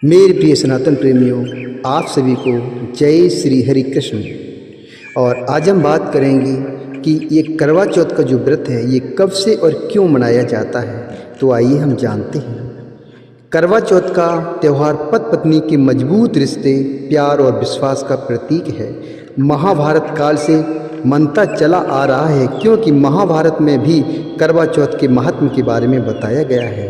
मेरे प्रिय सनातन प्रेमियों, आप सभी को जय श्री हरि कृष्ण। और आज हम बात करेंगे कि ये करवा चौथ का जो व्रत है ये कब से और क्यों मनाया जाता है। तो आइए हम जानते हैं। करवा चौथ का त्यौहार पति पत्नी के मजबूत रिश्ते, प्यार और विश्वास का प्रतीक है। महाभारत काल से मनता चला आ रहा है, क्योंकि महाभारत में भी करवा चौथ के महात्म के बारे में बताया गया है।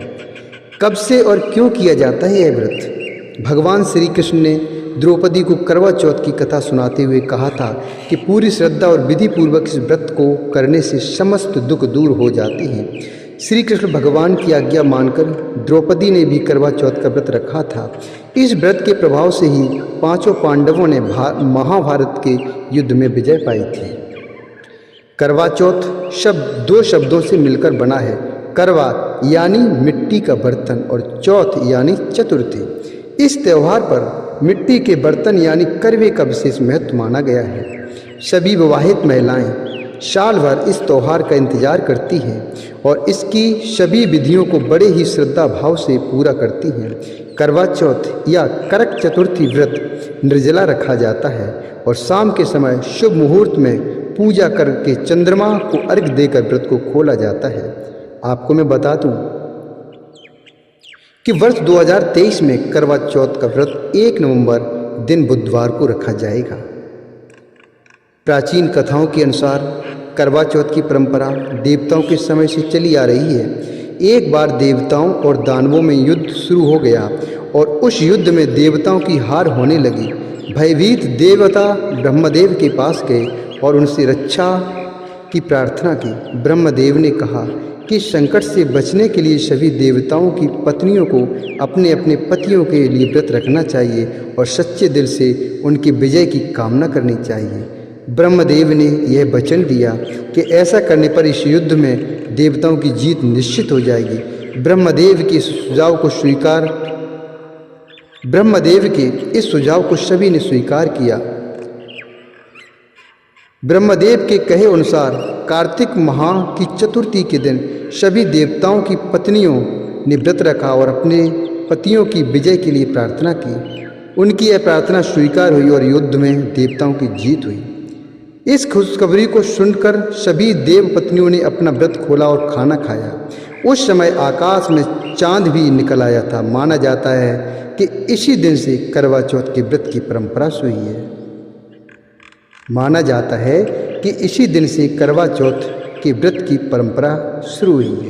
कब से और क्यों किया जाता है यह व्रत? भगवान श्री कृष्ण ने द्रौपदी को करवा चौथ की कथा सुनाते हुए कहा था कि पूरी श्रद्धा और विधि पूर्वक इस व्रत को करने से समस्त दुख दूर हो जाते हैं। श्री कृष्ण भगवान की आज्ञा मानकर द्रौपदी ने भी करवा चौथ का व्रत रखा था। इस व्रत के प्रभाव से ही पांचों पांडवों ने महाभारत के युद्ध में विजय पाई थी। करवा चौथ शब्द दो शब्दों से मिलकर बना है। करवा यानी मिट्टी का बर्तन और चौथ यानी चतुर्थी। इस त्यौहार पर मिट्टी के बर्तन यानी करवे का विशेष महत्व माना गया है। सभी विवाहित महिलाएं साल भर इस त्यौहार का इंतजार करती हैं और इसकी सभी विधियों को बड़े ही श्रद्धा भाव से पूरा करती हैं। करवा चौथ या करक चतुर्थी व्रत निर्जला रखा जाता है और शाम के समय शुभ मुहूर्त में पूजा करके चंद्रमा को अर्घ्य देकर व्रत को खोला जाता है। आपको मैं बता दूं कि वर्ष 2023 में करवा चौथ का व्रत 1 नवंबर दिन बुधवार को रखा जाएगा। प्राचीन कथाओं के अनुसार करवा चौथ की परंपरा देवताओं के समय से चली आ रही है। एक बार देवताओं और दानवों में युद्ध शुरू हो गया और उस युद्ध में देवताओं की हार होने लगी। भयभीत देवता ब्रह्मदेव के पास गए और उनसे रक्षा की प्रार्थना की। ब्रह्मदेव ने कहा कि संकट से बचने के लिए सभी देवताओं की पत्नियों को अपने अपने पतियों के लिए व्रत रखना चाहिए और सच्चे दिल से उनकी विजय की कामना करनी चाहिए। ब्रह्मदेव ने यह वचन दिया कि ऐसा करने पर इस युद्ध में देवताओं की जीत निश्चित हो जाएगी। ब्रह्मदेव के इस सुझाव को सभी ने स्वीकार किया। ब्रह्मदेव के कहे अनुसार कार्तिक माह की चतुर्थी के दिन सभी देवताओं की पत्नियों ने व्रत रखा और अपने पतियों की विजय के लिए प्रार्थना की। उनकी यह प्रार्थना स्वीकार हुई और युद्ध में देवताओं की जीत हुई। इस खुशखबरी को सुनकर सभी देव पत्नियों ने अपना व्रत खोला और खाना खाया। उस समय आकाश में चांद भी निकल आया था। माना जाता है कि इसी दिन से करवा चौथ के व्रत की परंपरा शुरू हुई है। माना जाता है कि इसी दिन से करवा चौथ के व्रत की परंपरा शुरू हुई है।